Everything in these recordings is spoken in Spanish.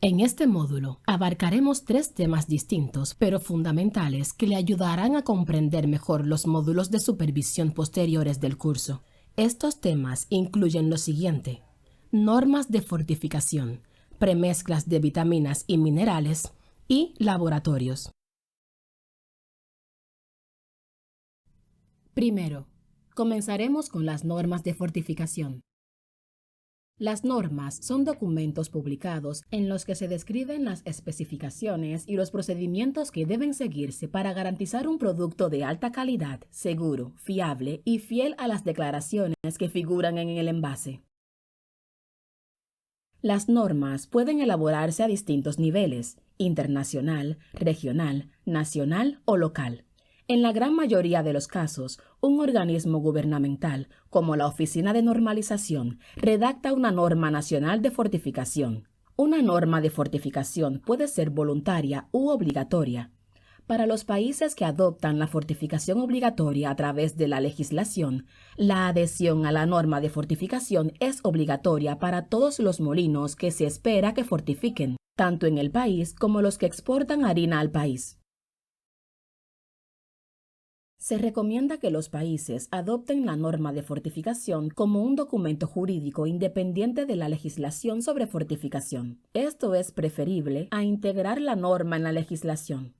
En este módulo abarcaremos 3 temas distintos pero fundamentales que le ayudarán a comprender mejor los módulos de supervisión posteriores del curso. Estos temas incluyen lo siguiente: normas de fortificación, premezclas de vitaminas y minerales y laboratorios. Primero, comenzaremos con las normas de fortificación. Las normas son documentos publicados en los que se describen las especificaciones y los procedimientos que deben seguirse para garantizar un producto de alta calidad, seguro, fiable y fiel a las declaraciones que figuran en el envase. Las normas pueden elaborarse a distintos niveles: internacional, regional, nacional o local. En la gran mayoría de los casos, un organismo gubernamental, como la Oficina de Normalización, redacta una norma nacional de fortificación. Una norma de fortificación puede ser voluntaria u obligatoria. Para los países que adoptan la fortificación obligatoria a través de la legislación, la adhesión a la norma de fortificación es obligatoria para todos los molinos que se espera que fortifiquen, tanto en el país como los que exportan harina al país. Se recomienda que los países adopten la norma de fortificación como un documento jurídico independiente de la legislación sobre fortificación. Esto es preferible a integrar la norma en la legislación.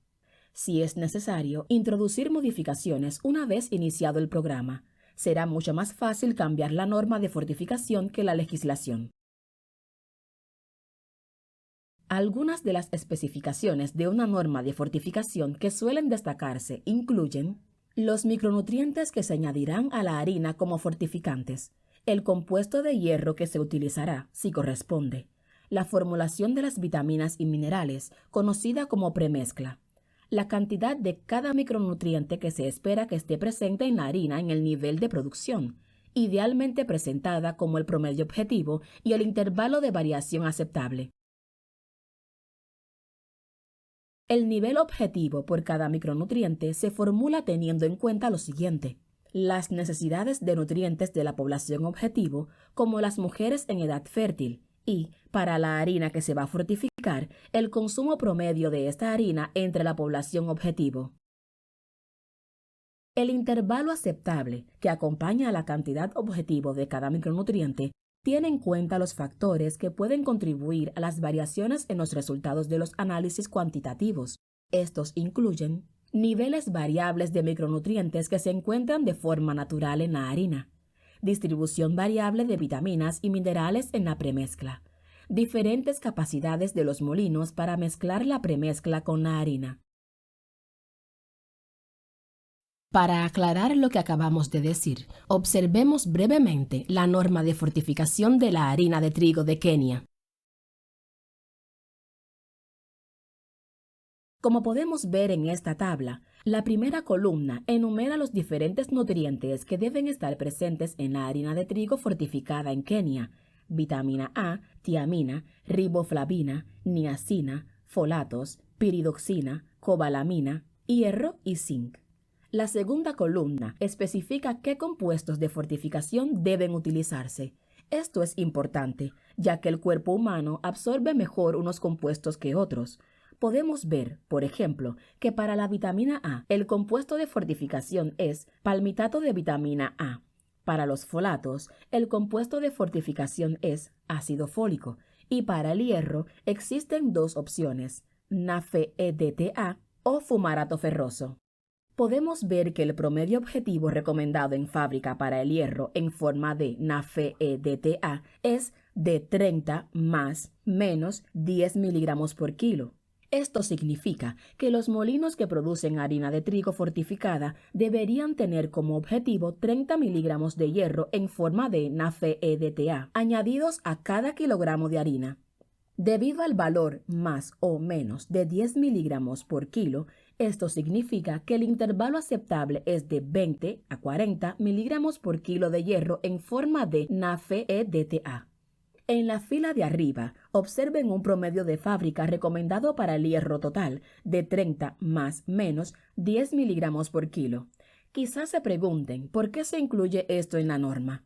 Si es necesario introducir modificaciones una vez iniciado el programa, será mucho más fácil cambiar la norma de fortificación que la legislación. Algunas de las especificaciones de una norma de fortificación que suelen destacarse incluyen los micronutrientes que se añadirán a la harina como fortificantes, el compuesto de hierro que se utilizará, si corresponde, la formulación de las vitaminas y minerales, conocida como premezcla, la cantidad de cada micronutriente que se espera que esté presente en la harina en el nivel de producción, idealmente presentada como el promedio objetivo y el intervalo de variación aceptable. El nivel objetivo por cada micronutriente se formula teniendo en cuenta lo siguiente: las necesidades de nutrientes de la población objetivo, como las mujeres en edad fértil, y, para la harina que se va a fortificar, el consumo promedio de esta harina entre la población objetivo. El intervalo aceptable que acompaña a la cantidad objetivo de cada micronutriente tiene en cuenta los factores que pueden contribuir a las variaciones en los resultados de los análisis cuantitativos. Estos incluyen niveles variables de micronutrientes que se encuentran de forma natural en la harina, distribución variable de vitaminas y minerales en la premezcla, diferentes capacidades de los molinos para mezclar la premezcla con la harina. Para aclarar lo que acabamos de decir, observemos brevemente la norma de fortificación de la harina de trigo de Kenia. Como podemos ver en esta tabla, la primera columna enumera los diferentes nutrientes que deben estar presentes en la harina de trigo fortificada en Kenia: vitamina A, tiamina, riboflavina, niacina, folatos, piridoxina, cobalamina, hierro y zinc. La segunda columna especifica qué compuestos de fortificación deben utilizarse. Esto es importante, ya que el cuerpo humano absorbe mejor unos compuestos que otros. Podemos ver, por ejemplo, que para la vitamina A, el compuesto de fortificación es palmitato de vitamina A. Para los folatos, el compuesto de fortificación es ácido fólico. Y para el hierro, existen 2 opciones: NAFEDTA o fumarato ferroso. Podemos ver que el promedio objetivo recomendado en fábrica para el hierro en forma de NAFEDTA es de 30 más menos 10 miligramos por kilo. Esto significa que los molinos que producen harina de trigo fortificada deberían tener como objetivo 30 miligramos de hierro en forma de NAFEDTA añadidos a cada kilogramo de harina. Debido al valor más o menos de 10 miligramos por kilo, esto significa que el intervalo aceptable es de 20 a 40 miligramos por kilo de hierro en forma de NAFEDTA. En la fila de arriba, observen un promedio de fábrica recomendado para el hierro total de 30 más menos 10 miligramos por kilo. Quizás se pregunten por qué se incluye esto en la norma.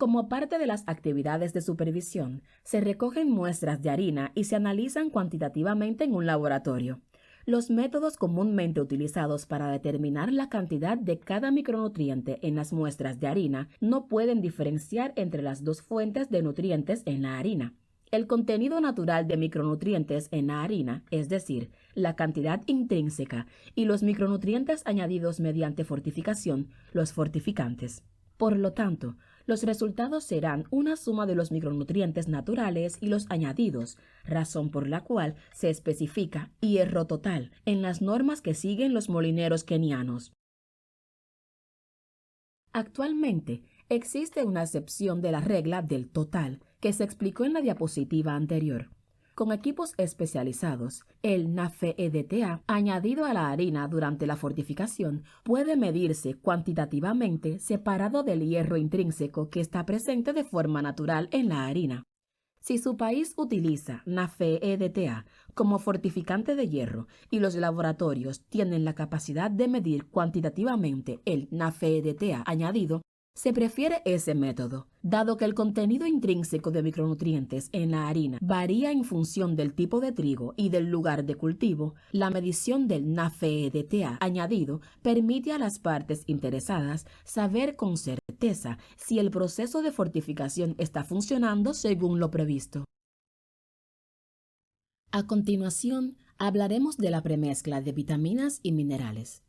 Como parte de las actividades de supervisión, se recogen muestras de harina y se analizan cuantitativamente en un laboratorio. Los métodos comúnmente utilizados para determinar la cantidad de cada micronutriente en las muestras de harina no pueden diferenciar entre las dos fuentes de nutrientes en la harina. El contenido natural de micronutrientes en la harina, es decir, la cantidad intrínseca, y los micronutrientes añadidos mediante fortificación, los fortificantes. Por lo tanto, los resultados serán una suma de los micronutrientes naturales y los añadidos, razón por la cual se especifica hierro total en las normas que siguen los molineros kenianos. Actualmente, existe una excepción de la regla del total que se explicó en la diapositiva anterior. Con equipos especializados, el NAFEDTA añadido a la harina durante la fortificación puede medirse cuantitativamente separado del hierro intrínseco que está presente de forma natural en la harina. Si su país utiliza NAFEDTA como fortificante de hierro y los laboratorios tienen la capacidad de medir cuantitativamente el NAFEDTA añadido, se prefiere ese método, dado que el contenido intrínseco de micronutrientes en la harina varía en función del tipo de trigo y del lugar de cultivo. La medición del NAFEDTA añadido permite a las partes interesadas saber con certeza si el proceso de fortificación está funcionando según lo previsto. A continuación, hablaremos de la premezcla de vitaminas y minerales.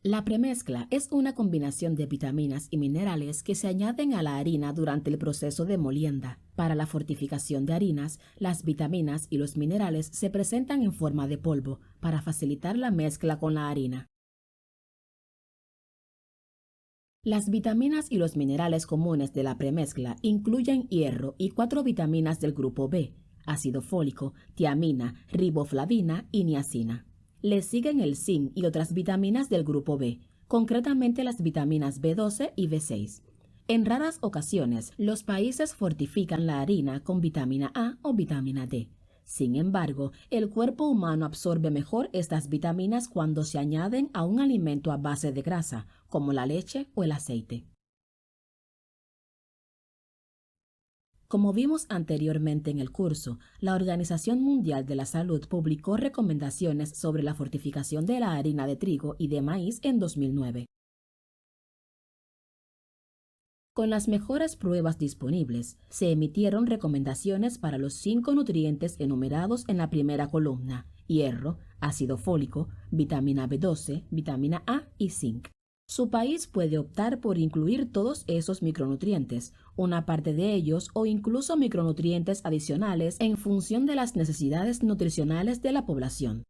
La premezcla es una combinación de vitaminas y minerales que se añaden a la harina durante el proceso de molienda. Para la fortificación de harinas, las vitaminas y los minerales se presentan en forma de polvo para facilitar la mezcla con la harina. Las vitaminas y los minerales comunes de la premezcla incluyen hierro y 4 vitaminas del grupo B, ácido fólico, tiamina, riboflavina y niacina. Le siguen el zinc y otras vitaminas del grupo B, concretamente las vitaminas B12 y B6. En raras ocasiones, los países fortifican la harina con vitamina A o vitamina D. Sin embargo, el cuerpo humano absorbe mejor estas vitaminas cuando se añaden a un alimento a base de grasa, como la leche o el aceite. Como vimos anteriormente en el curso, la Organización Mundial de la Salud publicó recomendaciones sobre la fortificación de la harina de trigo y de maíz en 2009. Con las mejores pruebas disponibles, se emitieron recomendaciones para los 5 nutrientes enumerados en la primera columna: hierro, ácido fólico, vitamina B12, vitamina A y zinc. Su país puede optar por incluir todos esos micronutrientes, una parte de ellos o incluso micronutrientes adicionales en función de las necesidades nutricionales de la población.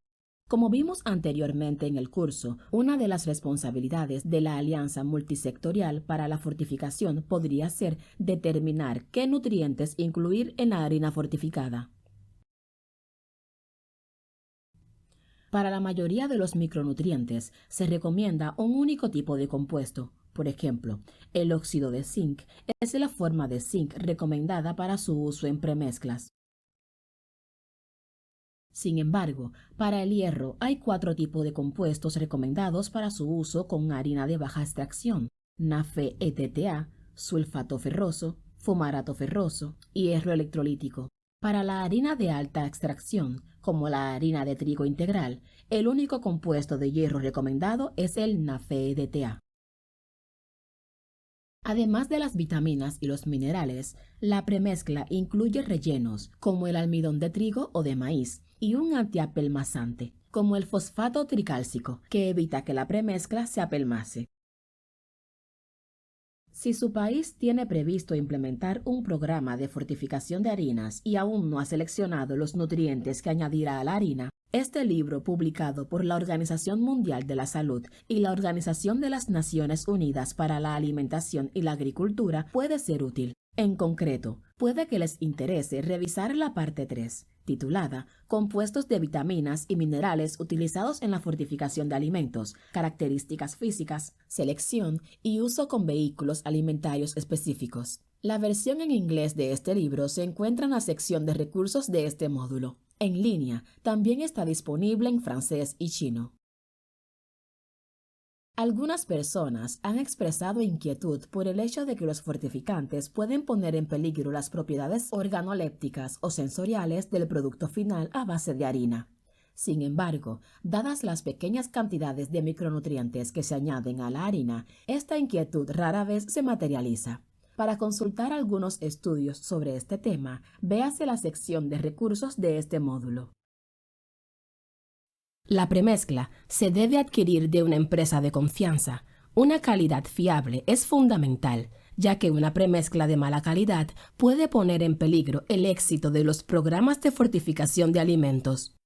Como vimos anteriormente en el curso, una de las responsabilidades de la Alianza Multisectorial para la Fortificación podría ser determinar qué nutrientes incluir en la harina fortificada. Para la mayoría de los micronutrientes se recomienda un único tipo de compuesto. Por ejemplo, el óxido de zinc es la forma de zinc recomendada para su uso en premezclas. Sin embargo, para el hierro hay 4 tipos de compuestos recomendados para su uso con harina de baja extracción: NAFEDTA, sulfato ferroso, fumarato ferroso y hierro electrolítico. Para la harina de alta extracción, como la harina de trigo integral, el único compuesto de hierro recomendado es el NAFEDTA. Además de las vitaminas y los minerales, la premezcla incluye rellenos, como el almidón de trigo o de maíz, y un antiapelmazante, como el fosfato tricálcico, que evita que la premezcla se apelmace. Si su país tiene previsto implementar un programa de fortificación de harinas y aún no ha seleccionado los nutrientes que añadirá a la harina, este libro, publicado por la Organización Mundial de la Salud y la Organización de las Naciones Unidas para la Alimentación y la Agricultura, puede ser útil. En concreto, puede que les interese revisar la parte 3, titulada Compuestos de vitaminas y minerales utilizados en la fortificación de alimentos, características físicas, selección y uso con vehículos alimentarios específicos. La versión en inglés de este libro se encuentra en la sección de recursos de este módulo. En línea, también está disponible en francés y chino. Algunas personas han expresado inquietud por el hecho de que los fortificantes pueden poner en peligro las propiedades organolépticas o sensoriales del producto final a base de harina. Sin embargo, dadas las pequeñas cantidades de micronutrientes que se añaden a la harina, esta inquietud rara vez se materializa. Para consultar algunos estudios sobre este tema, véase la sección de recursos de este módulo. La premezcla se debe adquirir de una empresa de confianza. Una calidad fiable es fundamental, ya que una premezcla de mala calidad puede poner en peligro el éxito de los programas de fortificación de alimentos.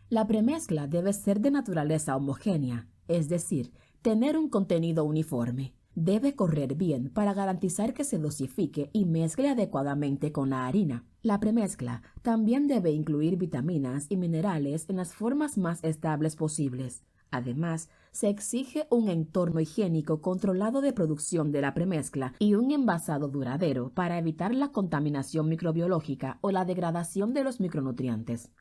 La premezcla debe ser de naturaleza homogénea, es decir, tener un contenido uniforme. Debe correr bien para garantizar que se dosifique y mezcle adecuadamente con la harina. La premezcla también debe incluir vitaminas y minerales en las formas más estables posibles. Además, se exige un entorno higiénico controlado de producción de la premezcla y un envasado duradero para evitar la contaminación microbiológica o la degradación de los micronutrientes.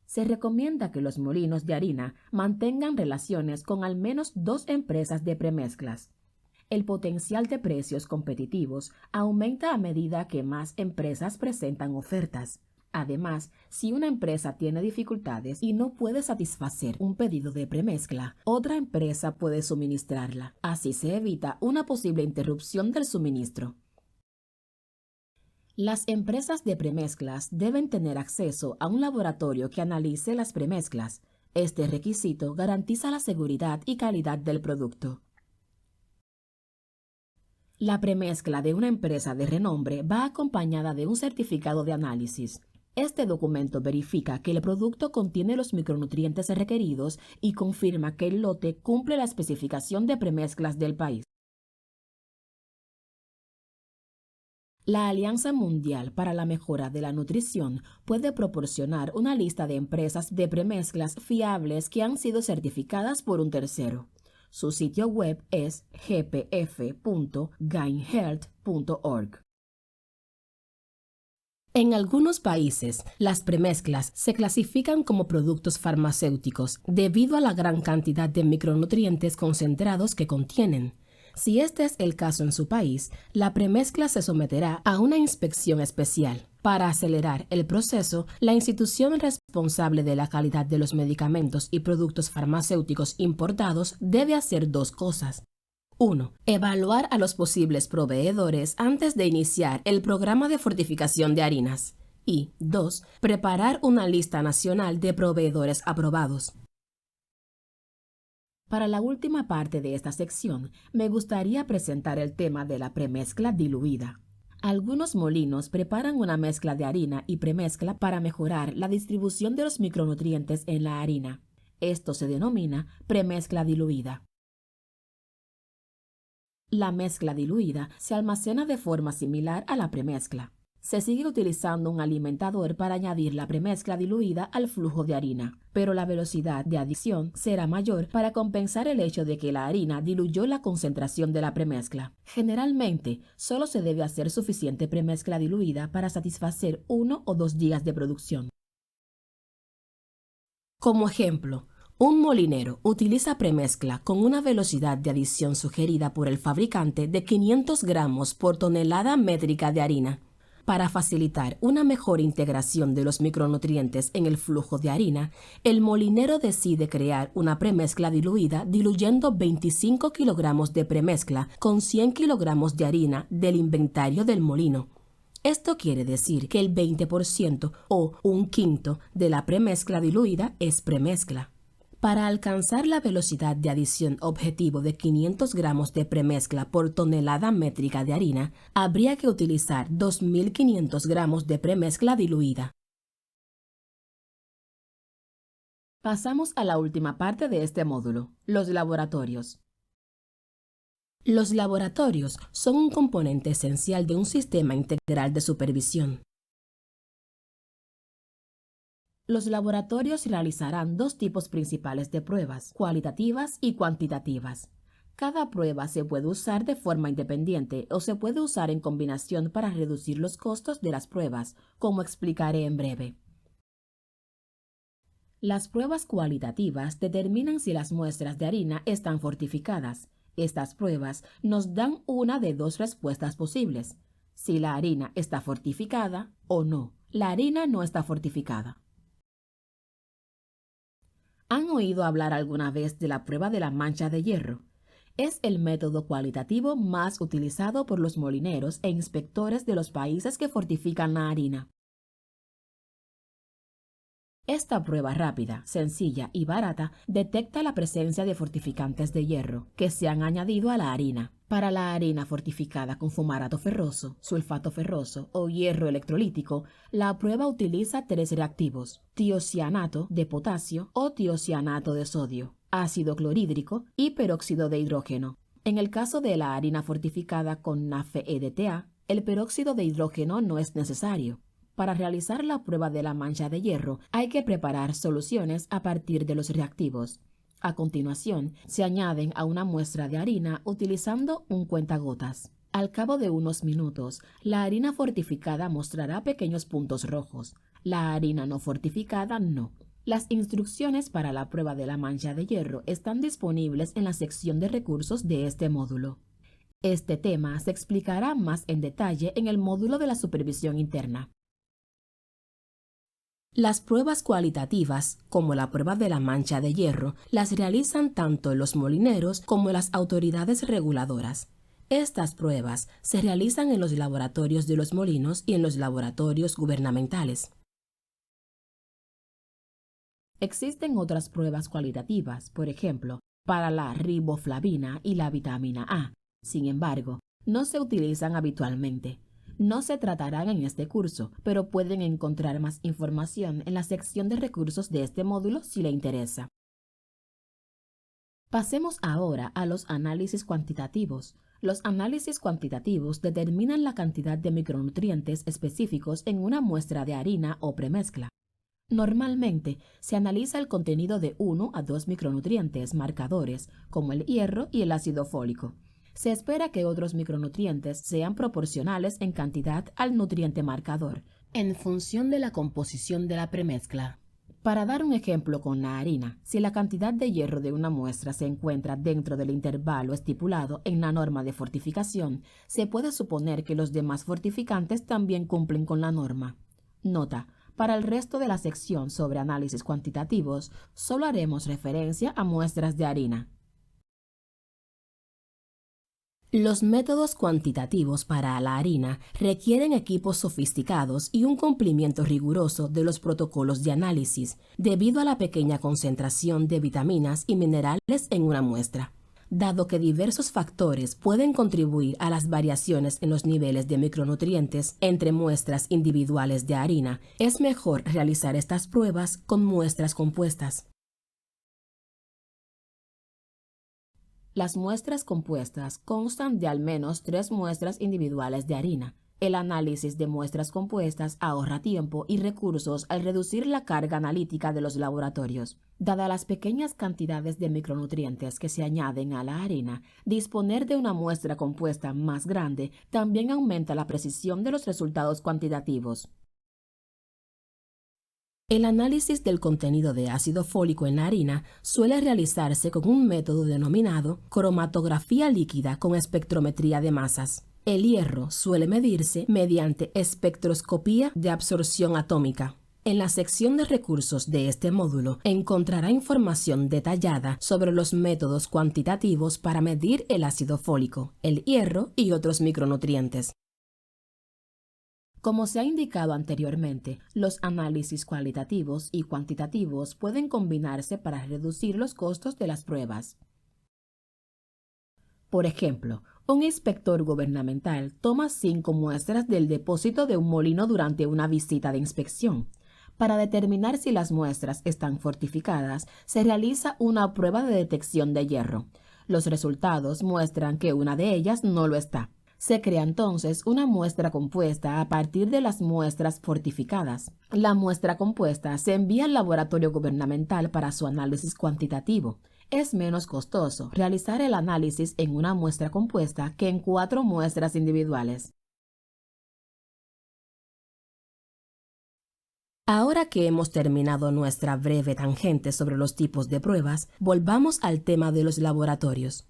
Se recomienda que los molinos de harina mantengan relaciones con al menos 2 empresas de premezclas. El potencial de precios competitivos aumenta a medida que más empresas presentan ofertas. Además, si una empresa tiene dificultades y no puede satisfacer un pedido de premezcla, otra empresa puede suministrarla. Así se evita una posible interrupción del suministro. Las empresas de premezclas deben tener acceso a un laboratorio que analice las premezclas. Este requisito garantiza la seguridad y calidad del producto. La premezcla de una empresa de renombre va acompañada de un certificado de análisis. Este documento verifica que el producto contiene los micronutrientes requeridos y confirma que el lote cumple la especificación de premezclas del país. La Alianza Mundial para la Mejora de la Nutrición puede proporcionar una lista de empresas de premezclas fiables que han sido certificadas por un tercero. Su sitio web es gpf.gainhealth.org. En algunos países, las premezclas se clasifican como productos farmacéuticos debido a la gran cantidad de micronutrientes concentrados que contienen. Si este es el caso en su país, la premezcla se someterá a una inspección especial. Para acelerar el proceso, la institución responsable de la calidad de los medicamentos y productos farmacéuticos importados debe hacer 2 cosas. 1. Evaluar a los posibles proveedores antes de iniciar el programa de fortificación de harinas. Y 2. Preparar una lista nacional de proveedores aprobados. Para la última parte de esta sección, me gustaría presentar el tema de la premezcla diluida. Algunos molinos preparan una mezcla de harina y premezcla para mejorar la distribución de los micronutrientes en la harina. Esto se denomina premezcla diluida. La mezcla diluida se almacena de forma similar a la premezcla. Se sigue utilizando un alimentador para añadir la premezcla diluida al flujo de harina, pero la velocidad de adición será mayor para compensar el hecho de que la harina diluyó la concentración de la premezcla. Generalmente, solo se debe hacer suficiente premezcla diluida para satisfacer 1 o 2 días de producción. Como ejemplo, un molinero utiliza premezcla con una velocidad de adición sugerida por el fabricante de 500 gramos por tonelada métrica de harina. Para facilitar una mejor integración de los micronutrientes en el flujo de harina, el molinero decide crear una premezcla diluida diluyendo 25 kilogramos de premezcla con 100 kilogramos de harina del inventario del molino. Esto quiere decir que el 20% o 1/5 de la premezcla diluida es premezcla. Para alcanzar la velocidad de adición objetivo de 500 gramos de premezcla por tonelada métrica de harina, habría que utilizar 2.500 gramos de premezcla diluida. Pasamos a la última parte de este módulo, los laboratorios. Los laboratorios son un componente esencial de un sistema integral de supervisión. Los laboratorios realizarán 2 tipos principales de pruebas, cualitativas y cuantitativas. Cada prueba se puede usar de forma independiente o se puede usar en combinación para reducir los costos de las pruebas, como explicaré en breve. Las pruebas cualitativas determinan si las muestras de harina están fortificadas. Estas pruebas nos dan una de dos respuestas posibles: si la harina está fortificada o no. La harina no está fortificada. ¿Han oído hablar alguna vez de la prueba de la mancha de hierro? Es el método cualitativo más utilizado por los molineros e inspectores de los países que fortifican la harina. Esta prueba rápida, sencilla y barata detecta la presencia de fortificantes de hierro que se han añadido a la harina. Para la harina fortificada con fumarato ferroso, sulfato ferroso o hierro electrolítico, la prueba utiliza tres reactivos: tiocianato de potasio o tiocianato de sodio, ácido clorhídrico y peróxido de hidrógeno. En el caso de la harina fortificada con NAFEDTA, el peróxido de hidrógeno no es necesario. Para realizar la prueba de la mancha de hierro, hay que preparar soluciones a partir de los reactivos. A continuación, se añaden a una muestra de harina utilizando un cuentagotas. Al cabo de unos minutos, la harina fortificada mostrará pequeños puntos rojos. La harina no fortificada no. Las instrucciones para la prueba de la mancha de hierro están disponibles en la sección de recursos de este módulo. Este tema se explicará más en detalle en el módulo de la supervisión interna. Las pruebas cualitativas, como la prueba de la mancha de hierro, las realizan tanto los molineros como las autoridades reguladoras. Estas pruebas se realizan en los laboratorios de los molinos y en los laboratorios gubernamentales. Existen otras pruebas cualitativas, por ejemplo, para la riboflavina y la vitamina A. Sin embargo, no se utilizan habitualmente. No se tratarán en este curso, pero pueden encontrar más información en la sección de recursos de este módulo si le interesa. Pasemos ahora a los análisis cuantitativos. Los análisis cuantitativos determinan la cantidad de micronutrientes específicos en una muestra de harina o premezcla. Normalmente, se analiza el contenido de 1 a 2 micronutrientes marcadores, como el hierro y el ácido fólico. Se espera que otros micronutrientes sean proporcionales en cantidad al nutriente marcador, en función de la composición de la premezcla. Para dar un ejemplo con la harina, si la cantidad de hierro de una muestra se encuentra dentro del intervalo estipulado en la norma de fortificación, se puede suponer que los demás fortificantes también cumplen con la norma. Nota: para el resto de la sección sobre análisis cuantitativos, solo haremos referencia a muestras de harina. Los métodos cuantitativos para la harina requieren equipos sofisticados y un cumplimiento riguroso de los protocolos de análisis, debido a la pequeña concentración de vitaminas y minerales en una muestra. Dado que diversos factores pueden contribuir a las variaciones en los niveles de micronutrientes entre muestras individuales de harina, es mejor realizar estas pruebas con muestras compuestas. Las muestras compuestas constan de al menos 3 muestras individuales de harina. El análisis de muestras compuestas ahorra tiempo y recursos al reducir la carga analítica de los laboratorios. Dadas las pequeñas cantidades de micronutrientes que se añaden a la harina, disponer de una muestra compuesta más grande también aumenta la precisión de los resultados cuantitativos. El análisis del contenido de ácido fólico en la harina suele realizarse con un método denominado cromatografía líquida con espectrometría de masas. El hierro suele medirse mediante espectroscopía de absorción atómica. En la sección de recursos de este módulo encontrará información detallada sobre los métodos cuantitativos para medir el ácido fólico, el hierro y otros micronutrientes. Como se ha indicado anteriormente, los análisis cualitativos y cuantitativos pueden combinarse para reducir los costos de las pruebas. Por ejemplo, un inspector gubernamental toma 5 muestras del depósito de un molino durante una visita de inspección. Para determinar si las muestras están fortificadas, se realiza una prueba de detección de hierro. Los resultados muestran que una de ellas no lo está. Se crea entonces una muestra compuesta a partir de las muestras fortificadas. La muestra compuesta se envía al laboratorio gubernamental para su análisis cuantitativo. Es menos costoso realizar el análisis en una muestra compuesta que en 4 muestras individuales. Ahora que hemos terminado nuestra breve tangente sobre los tipos de pruebas, volvamos al tema de los laboratorios.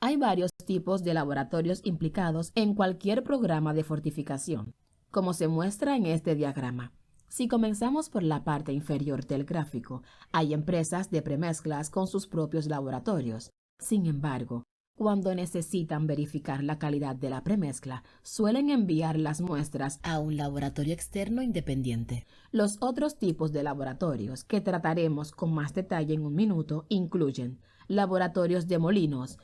Hay varios tipos de laboratorios implicados en cualquier programa de fortificación, como se muestra en este diagrama. Si comenzamos por la parte inferior del gráfico, hay empresas de premezclas con sus propios laboratorios. Sin embargo, cuando necesitan verificar la calidad de la premezcla, suelen enviar las muestras a un laboratorio externo independiente. Los otros tipos de laboratorios que trataremos con más detalle en un minuto incluyen laboratorios de molinos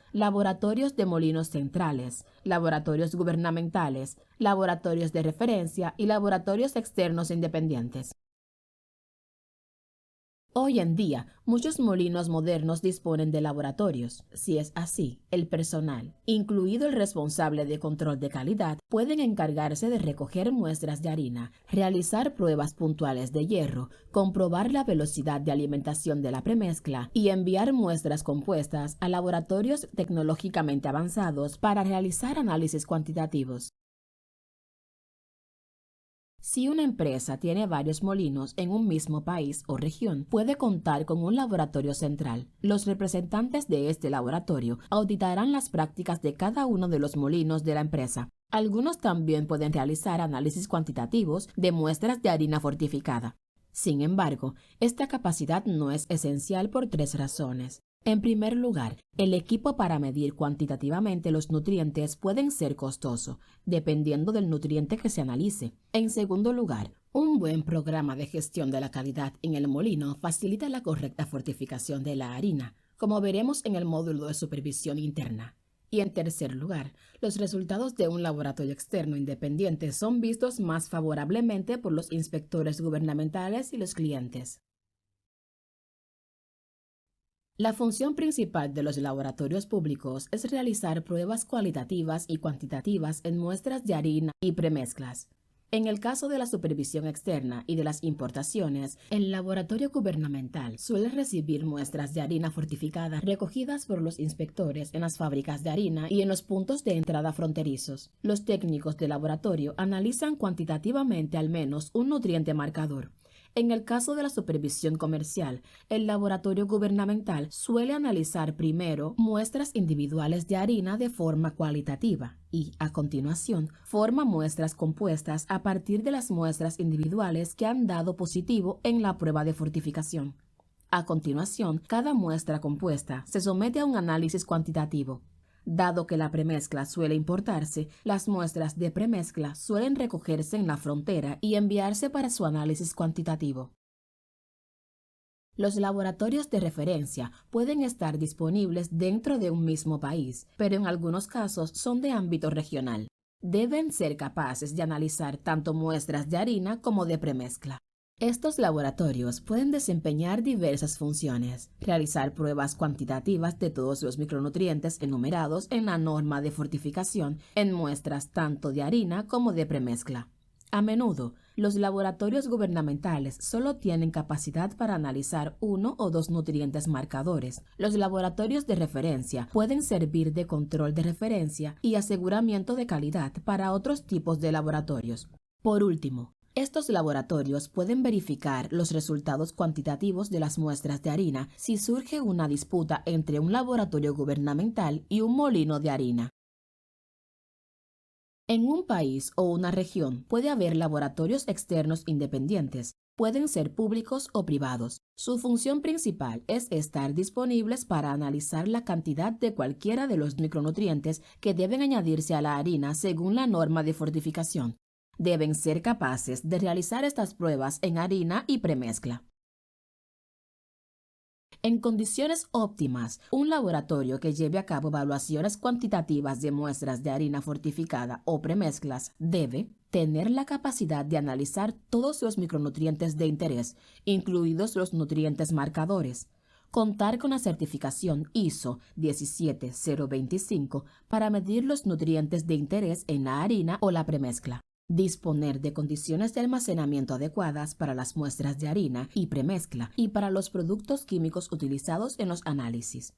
centrales, laboratorios gubernamentales, laboratorios de referencia y laboratorios externos independientes. Hoy en día, muchos molinos modernos disponen de laboratorios. Si es así, el personal, incluido el responsable de control de calidad, pueden encargarse de recoger muestras de harina, realizar pruebas puntuales de hierro, comprobar la velocidad de alimentación de la premezcla y enviar muestras compuestas a laboratorios tecnológicamente avanzados para realizar análisis cuantitativos. Si una empresa tiene varios molinos en un mismo país o región, puede contar con un laboratorio central. Los representantes de este laboratorio auditarán las prácticas de cada uno de los molinos de la empresa. Algunos también pueden realizar análisis cuantitativos de muestras de harina fortificada. Sin embargo, esta capacidad no es esencial por tres razones. En primer lugar, el equipo para medir cuantitativamente los nutrientes pueden ser costoso, dependiendo del nutriente que se analice. En segundo lugar, un buen programa de gestión de la calidad en el molino facilita la correcta fortificación de la harina, como veremos en el módulo de supervisión interna. Y en tercer lugar, los resultados de un laboratorio externo independiente son vistos más favorablemente por los inspectores gubernamentales y los clientes. La función principal de los laboratorios públicos es realizar pruebas cualitativas y cuantitativas en muestras de harina y premezclas. En el caso de la supervisión externa y de las importaciones, el laboratorio gubernamental suele recibir muestras de harina fortificada recogidas por los inspectores en las fábricas de harina y en los puntos de entrada fronterizos. Los técnicos de laboratorio analizan cuantitativamente al menos un nutriente marcador. En el caso de la supervisión comercial, el laboratorio gubernamental suele analizar primero muestras individuales de harina de forma cualitativa y, a continuación, forma muestras compuestas a partir de las muestras individuales que han dado positivo en la prueba de fortificación. A continuación, cada muestra compuesta se somete a un análisis cuantitativo. Dado que la premezcla suele importarse, las muestras de premezcla suelen recogerse en la frontera y enviarse para su análisis cuantitativo. Los laboratorios de referencia pueden estar disponibles dentro de un mismo país, pero en algunos casos son de ámbito regional. Deben ser capaces de analizar tanto muestras de harina como de premezcla. Estos laboratorios pueden desempeñar diversas funciones, realizar pruebas cuantitativas de todos los micronutrientes enumerados en la norma de fortificación en muestras tanto de harina como de premezcla. A menudo, los laboratorios gubernamentales solo tienen capacidad para analizar uno o dos nutrientes marcadores. Los laboratorios de referencia pueden servir de control de referencia y aseguramiento de calidad para otros tipos de laboratorios. Por último, estos laboratorios pueden verificar los resultados cuantitativos de las muestras de harina si surge una disputa entre un laboratorio gubernamental y un molino de harina. En un país o una región puede haber laboratorios externos independientes. Pueden ser públicos o privados. Su función principal es estar disponibles para analizar la cantidad de cualquiera de los micronutrientes que deben añadirse a la harina según la norma de fortificación. Deben ser capaces de realizar estas pruebas en harina y premezcla. En condiciones óptimas, un laboratorio que lleve a cabo evaluaciones cuantitativas de muestras de harina fortificada o premezclas debe tener la capacidad de analizar todos los micronutrientes de interés, incluidos los nutrientes marcadores. Contar con la certificación ISO 17025 para medir los nutrientes de interés en la harina o la premezcla. Disponer de condiciones de almacenamiento adecuadas para las muestras de harina y premezcla y para los productos químicos utilizados en los análisis.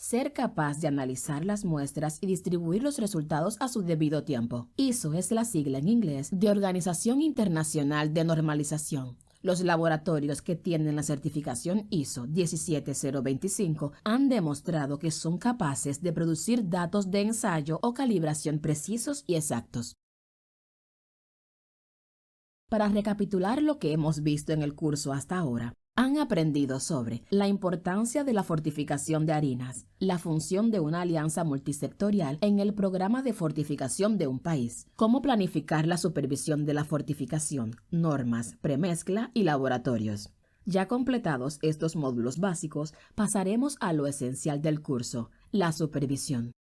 ser capaz de analizar las muestras y distribuir los resultados a su debido tiempo. ISO es la sigla en inglés de Organización Internacional de Normalización. Los laboratorios que tienen la certificación ISO 17025 han demostrado que son capaces de producir datos de ensayo o calibración precisos y exactos. Para recapitular lo que hemos visto en el curso hasta ahora, han aprendido sobre la importancia de la fortificación de harinas, la función de una alianza multisectorial en el programa de fortificación de un país, cómo planificar la supervisión de la fortificación, normas, premezcla y laboratorios. Ya completados estos módulos básicos, pasaremos a lo esencial del curso, la supervisión.